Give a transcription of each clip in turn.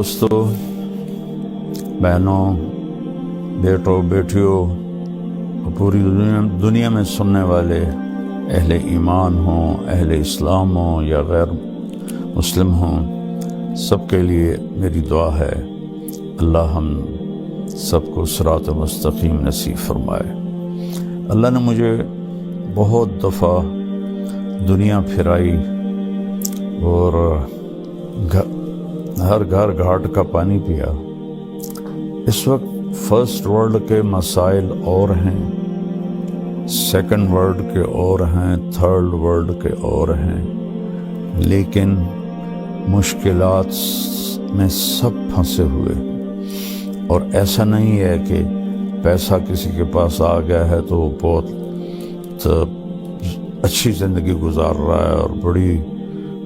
دوستو، بہنوں، بیٹوں، بیٹیوں اور پوری دنیا میں سننے والے اہل ایمان ہوں، اہل اسلام ہوں یا غیر مسلم ہوں، سب کے لیے میری دعا ہے اللہ ہم سب کو صراط مستقیم نصیب فرمائے۔ اللہ نے مجھے بہت دفعہ دنیا پھرائی اور ہر گھر گھاٹ کا پانی پیا۔ اس وقت فرسٹ ورلڈ کے مسائل اور ہیں، سیکنڈ ورلڈ کے اور ہیں، تھرڈ ورلڈ کے اور ہیں، لیکن مشکلات میں سب پھنسے ہوئے۔ اور ایسا نہیں ہے کہ پیسہ کسی کے پاس آ گیا ہے تو وہ بہت اچھی زندگی گزار رہا ہے اور بڑی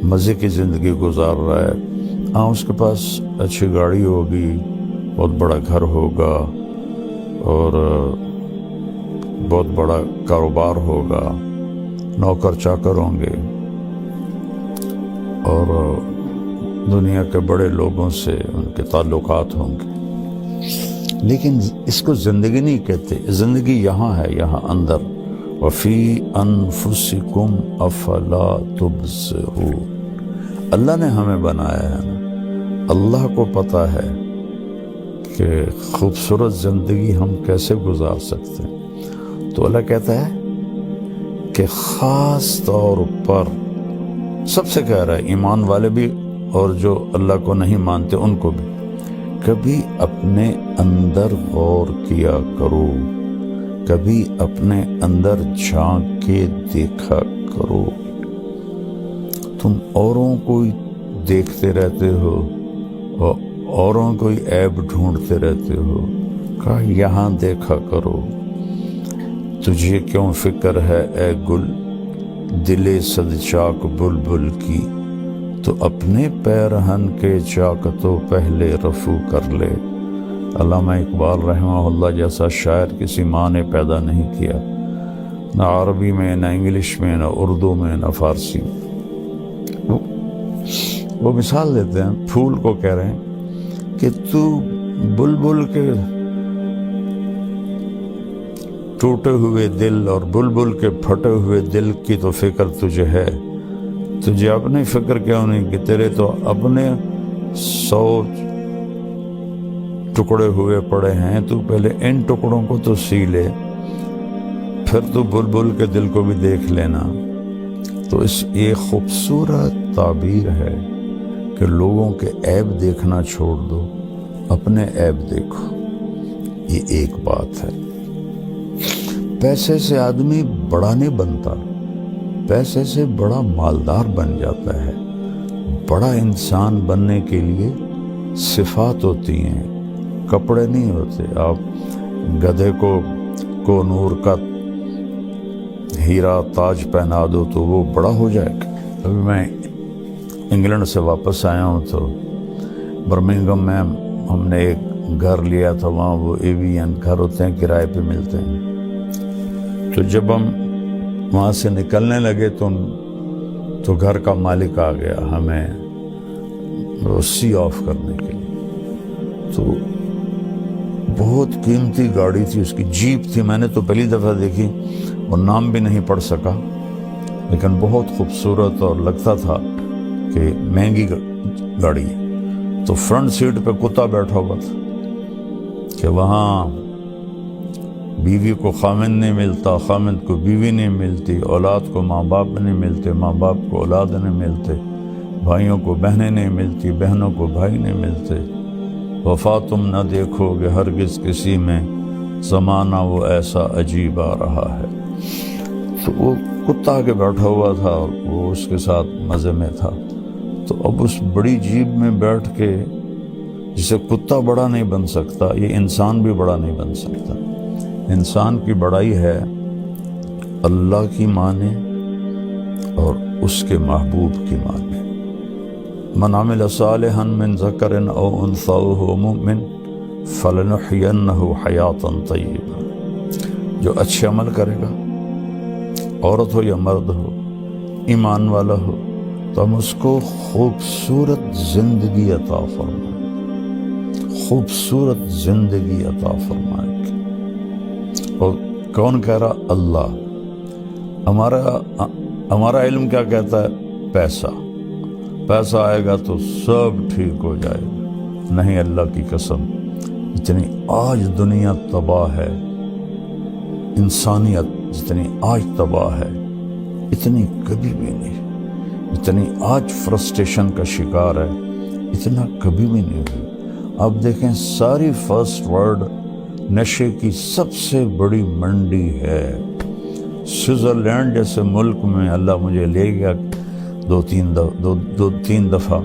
مزے کی زندگی گزار رہا ہے۔ ہاں، اس کے پاس اچھی گاڑی ہوگی، بہت بڑا گھر ہوگا اور بہت بڑا کاروبار ہوگا، نوکر چاکر ہوں گے اور دنیا کے بڑے لوگوں سے ان کے تعلقات ہوں گے، لیکن اس کو زندگی نہیں کہتے۔ زندگی یہاں ہے، یہاں اندر۔ وَفِي أَنفُسِكُمْ أَفَلَا تُبْصِرُونَ۔ اللہ نے ہمیں بنایا ہے نا، اللہ کو پتہ ہے کہ خوبصورت زندگی ہم کیسے گزار سکتے ہیں۔ تو اللہ کہتا ہے کہ خاص طور پر سب سے کہہ رہا ہے، ایمان والے بھی اور جو اللہ کو نہیں مانتے ان کو بھی، کبھی اپنے اندر غور کیا کرو، کبھی اپنے اندر جھانک کے دیکھا کرو۔ تم اوروں کو دیکھتے رہتے ہو اور اوروں کو عیب ڈھونڈتے رہتے ہو، کہا یہاں دیکھا کرو۔ تجھے کیوں فکر ہے اے گل دل صد چاک بلبل کی، تو اپنے پیرہن کے چاک تو پہلے رفو کر لے۔ علامہ اقبال رحمہ اللہ جیسا شاعر کسی ماں نے پیدا نہیں کیا، نہ عربی میں، نہ انگلش میں، نہ اردو میں، نہ فارسی میں۔ وہ مثال دیتے ہیں، پھول کو کہہ رہے ہیں کہ تو بلبل کے ٹوٹے ہوئے دل اور بلبل کے پھٹے ہوئے دل کی تو فکر تجھے ہے، تجھے اپنی فکر کیوں نہیں کہ تیرے تو اپنے 100 ٹکڑے ہوئے پڑے ہیں، تو پہلے ان ٹکڑوں کو تو سی لے، پھر تو بلبل کے دل کو بھی دیکھ لینا۔ تو اس یہ خوبصورت تعبیر ہے کہ لوگوں کے عیب دیکھنا چھوڑ دو، اپنے عیب دیکھو۔ یہ ایک بات ہے۔ پیسے سے آدمی بڑا نہیں بنتا، پیسے سے بڑا مالدار بن جاتا ہے۔ بڑا انسان بننے کے لیے صفات ہوتی ہیں، کپڑے نہیں ہوتے۔ آپ گدھے کو نور کا ہیرا تاج پہنا دو تو وہ بڑا ہو جائے گا۔ ابھی میں انگلینڈ سے واپس آیا ہوں تو برمنگھم میں ہم نے ایک گھر لیا تھا، وہاں وہ ایوین گھر ہوتے ہیں، کرائے پہ ملتے ہیں۔ تو جب ہم وہاں سے نکلنے لگے تو گھر کا مالک آ گیا ہمیں سی آف کرنے کے لیے۔ تو بہت قیمتی گاڑی تھی، اس کی جیپ تھی، میں نے تو پہلی دفعہ دیکھی، اور نام بھی نہیں پڑھ سکا، لیکن بہت خوبصورت اور لگتا تھا کہ مہنگی گاڑی ہے۔ تو فرنٹ سیٹ پہ کتا بیٹھا ہوا تھا کہ وہاں بیوی کو خامند نہیں ملتا، خامند کو بیوی نہیں ملتی، اولاد کو ماں باپ نہیں ملتے، ماں باپ کو اولاد نہیں ملتے، بھائیوں کو بہنیں نہیں ملتی، بہنوں کو بھائی نہیں ملتے۔ وفا تم نہ دیکھو گے ہرگز کسی میں، زمانہ وہ ایسا عجیب آ رہا ہے۔ تو وہ کتا کے بیٹھا ہوا تھا اور وہ اس کے ساتھ مزے میں تھا۔ تو اب اس بڑی جیب میں بیٹھ کے، جسے کتا بڑا نہیں بن سکتا، یہ انسان بھی بڑا نہیں بن سکتا۔ انسان کی بڑائی ہے اللہ کی مانے اور اس کے محبوب کی مانے۔ من عمل صالحا من ذکر او انثی وہو مؤمن فلنحینہ حیاتا طیبہ۔ جو اچھے عمل کرے گا، عورت ہو یا مرد ہو، ایمان والا ہو، تو ہم اس کو خوبصورت زندگی عطا فرمائیں۔ خوبصورت زندگی عطا فرمائے گی۔ اور کون کہہ رہا؟ اللہ۔ ہمارا علم کیا کہتا ہے؟ پیسہ آئے گا تو سب ٹھیک ہو جائے گا۔ نہیں، اللہ کی قسم، جتنی آج دنیا تباہ ہے، انسانیت جتنی آج تباہ ہے، اتنی کبھی بھی نہیں۔ جتنی آج فرسٹریشن کا شکار ہے، اتنا کبھی بھی نہیں ہوئی۔ آپ دیکھیں، ساری فرسٹ ورلڈ نشے کی سب سے بڑی منڈی ہے۔ سوئٹزرلینڈ جیسے ملک میں اللہ مجھے لے گیا دو تین دفعہ،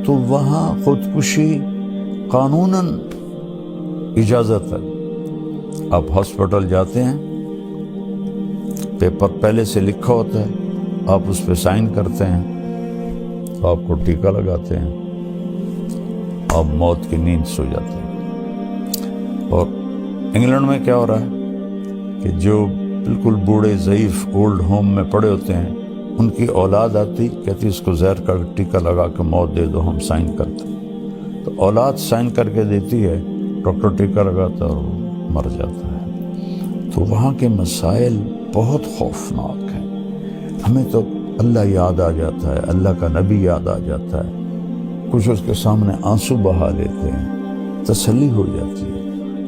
تو وہاں خودکشی قانوناً اجازت ہے۔ آپ ہاسپٹل جاتے ہیں، پیپر پہلے سے لکھا ہوتا ہے، آپ اس پہ سائن کرتے ہیں، تو آپ کو ٹیکہ لگاتے ہیں، آپ موت کی نیند سو جاتے ہیں۔ اور انگلینڈ میں کیا ہو رہا ہے کہ جو بالکل بوڑھے ضعیف اولڈ ہوم میں پڑے ہوتے ہیں، ان کی اولاد آتی کہتی اس کو زہر کا ٹیکہ لگا کے موت دے دو، ہم سائن کرتے ہیں۔ تو اولاد سائن کر کے دیتی ہے، ڈاکٹر ٹیکہ لگاتا ہے اور وہ مر جاتا ہے۔ تو وہاں کے مسائل بہت خوفناک ہیں۔ ہمیں تو اللہ یاد آ جاتا ہے، اللہ کا نبی یاد آ جاتا ہے، کچھ اس کے سامنے آنسو بہا لیتے ہیں، تسلی ہو جاتی ہے۔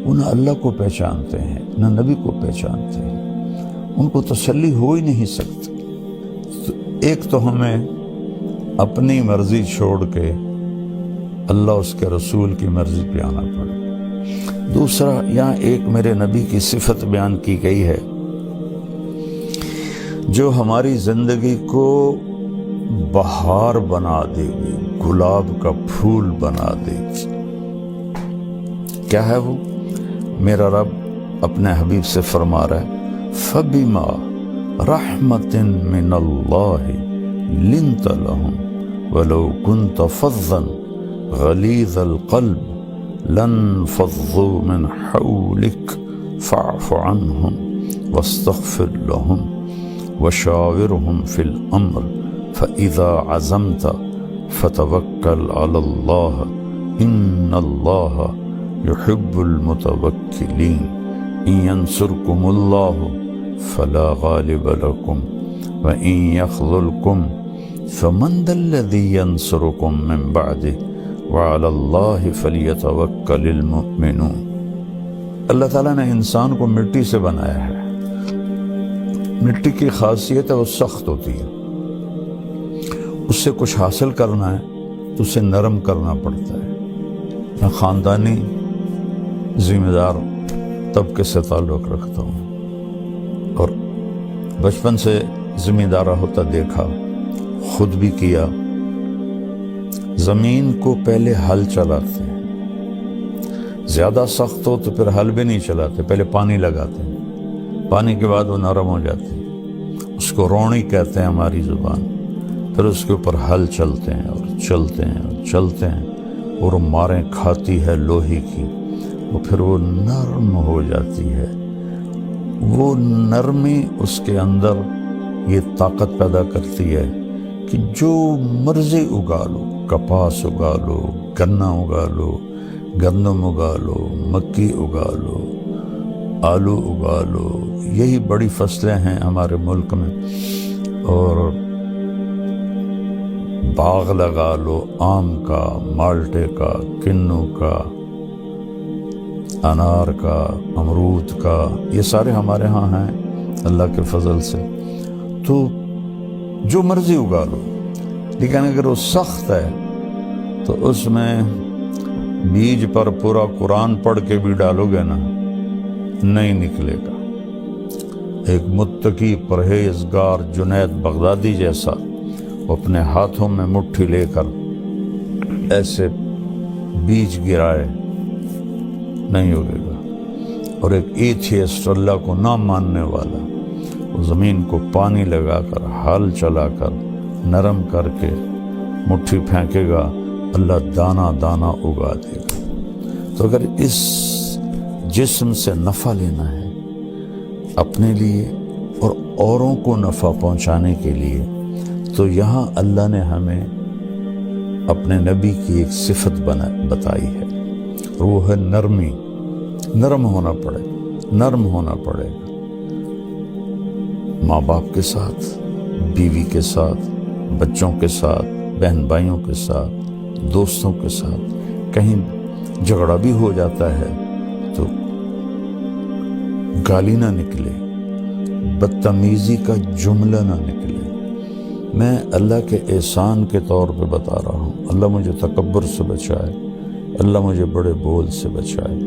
وہ نہ اللہ کو پہچانتے ہیں نہ نبی کو پہچانتے ہیں، ان کو تسلی ہو ہی نہیں سکتی۔ تو ایک تو ہمیں اپنی مرضی چھوڑ کے اللہ اس کے رسول کی مرضی پہ آنا پڑے۔ دوسرا، یہاں ایک میرے نبی کی صفت بیان کی گئی ہے جو ہماری زندگی کو بہار بنا دے گی، گلاب کا پھول بنا دے گی۔ کیا ہے وہ؟ میرا رب اپنے حبیب سے فرما رہا ہے، فَبِمَا رَحْمَةٍ مِّنَ اللَّهِ لِنْتَ لَهُمْ وَلَوْ كُنْتَ فَظًّا غَلِيظَ الْقَلْبِ لَانفَضُّوا مِنْ حَوْلِكَ فَاعْفُ عَنْهُمْ وَاسْتَغْفِرْ لَهُمْ وَشَاوِرْهُمْ فِي الْأَمْرِ فَإِذَا عَزَمْتَ فَتَوَكَّلْ عَلَى اللَّهِ إِنَّ اللَّهَ يُحِبُّ الْمُتَوَكِّلِينَ إِن يَنْصُرْكُمُ اللَّهُ فَلَا غَالِبَ لَكُمْ وَإِن يَخْذُلْكُمْ فَمَنْ ذَا الَّذِي يَنْصُرُكُمْ مِنْ بَعْدِهِ وَعَلَى اللَّهِ فَلْيَتَوَكَّلِ الْمُؤْمِنُونَ۔ اللہ تعالیٰ نے انسان کو مٹی سے بنایا ہے۔ مٹی کی خاصیت ہے وہ سخت ہوتی ہے، اس سے کچھ حاصل کرنا ہے تو اسے نرم کرنا پڑتا ہے۔ میں خاندانی ذمہ دار طبقے سے تعلق رکھتا ہوں اور بچپن سے ذمہ دارہ ہوتا دیکھا، خود بھی کیا۔ زمین کو پہلے ہل چلاتے ہیں، زیادہ سخت ہو تو پھر ہل بھی نہیں چلاتے، پہلے پانی لگاتے ہیں، پانی کے بعد وہ نرم ہو جاتی ہے، اس کو روڑی کہتے ہیں ہماری زبان۔ پھر اس کے اوپر ہل چلتے ہیں اور چلتے ہیں اور چلتے ہیں، اور ماریں کھاتی ہے لوہے کی، اور پھر وہ نرم ہو جاتی ہے۔ وہ نرمی اس کے اندر یہ طاقت پیدا کرتی ہے کہ جو مرضی اگا لو، کپاس اگا لو، گنا اگا لو، گندم اگا لو، مکی اگا لو، آلو اگا لو، یہی بڑی فصلیں ہیں ہمارے ملک میں۔ اور باغ لگا لو، آم کا، مالٹے کا، کنو کا، انار کا، امرود کا، یہ سارے ہمارے ہاں ہیں اللہ کے فضل سے۔ تو جو مرضی اگا لو، لیکن اگر وہ سخت ہے تو اس میں بیج پر پورا قرآن پڑھ کے بھی ڈالو گے نا، نہیں نکلے گا۔ ایک متقی پرہیزگار جنید بغدادی جیسا اپنے ہاتھوں میں مٹھی لے کر ایسے بیج گرائے، نہیں اگے گا۔ اور ایک ایتھیسٹ، اللہ کو نہ ماننے والا، وہ زمین کو پانی لگا کر، ہل چلا کر، نرم کر کے مٹھی پھینکے گا، اللہ دانہ دانہ اگا دے گا۔ تو اگر اس جسم سے نفع لینا ہے اپنے لیے اور اوروں کو نفع پہنچانے کے لیے، تو یہاں اللہ نے ہمیں اپنے نبی کی ایک صفت بتائی ہے، روح نرمی، نرم ہونا پڑے گا، نرم ہونا پڑے گا ماں باپ کے ساتھ، بیوی کے ساتھ، بچوں کے ساتھ، بہن بھائیوں کے ساتھ، دوستوں کے ساتھ۔ کہیں جھگڑا بھی ہو جاتا ہے تو گالی نہ نکلے، بدتمیزی کا جملہ نہ نکلے۔ میں اللہ کے احسان کے طور پہ بتا رہا ہوں، اللہ مجھے تکبر سے بچائے، اللہ مجھے بڑے بول سے بچائے۔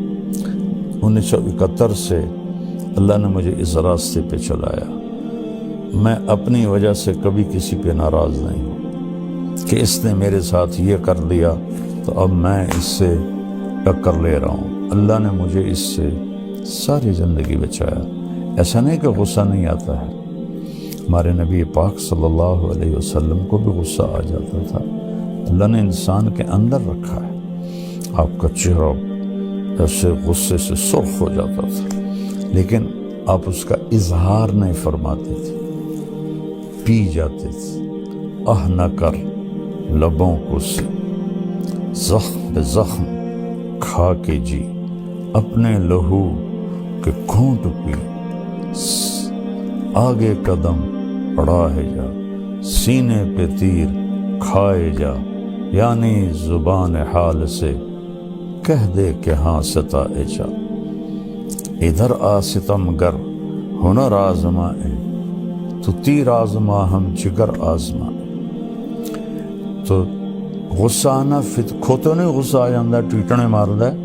1971 سے اللہ نے مجھے اس راستے پہ چلایا۔ میں اپنی وجہ سے کبھی کسی پہ ناراض نہیں ہوں کہ اس نے میرے ساتھ یہ کر لیا تو اب میں اس سے ٹکر لے رہا ہوں۔ اللہ نے مجھے اس سے ساری زندگی بچایا۔ ایسا نہیں کہ غصہ نہیں آتا ہے، ہمارے نبی پاک صلی اللہ علیہ وسلم کو بھی غصہ آ جاتا تھا۔ اللہ نے انسان کے اندر رکھا ہے۔ آپ کا چہرہ ایسے غصے سے سرخ ہو جاتا تھا، لیکن آپ اس کا اظہار نہیں فرماتے تھے، پی جاتے تھے۔ نہ کر لبوں کو سے زخم بے زخم کھا کے جی، اپنے لہو کے گھونٹ پی، آگے قدم بڑھائے جا، سینے پہ تیر کھائے جا، یعنی زبان حال سے کہہ دے کہ ہاں ستائے جا۔ ادھر آ ستم گر ہنر آزمائے، تو تیر آزما ہم جگر آزمائے۔ تو غصہ آنا کھوتے نہیں غصہ آ جاندہ ہے، ٹویٹنے ماردا ہے۔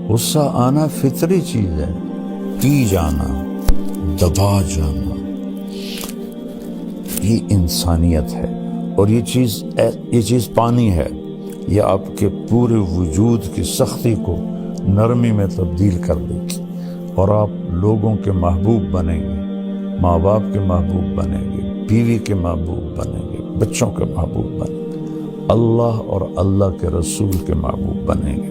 غصہ آنا فطری چیز ہے، پی جانا، دبا جانا، یہ انسانیت ہے۔ اور یہ چیز پانی ہے، یہ آپ کے پورے وجود کی سختی کو نرمی میں تبدیل کر دے گی، اور آپ لوگوں کے محبوب بنیں گے، ماں باپ کے محبوب بنیں گے، بیوی کے محبوب بنیں گے، بچوں کے محبوب بنیں گے، اللہ اور اللہ کے رسول کے محبوب بنیں گے۔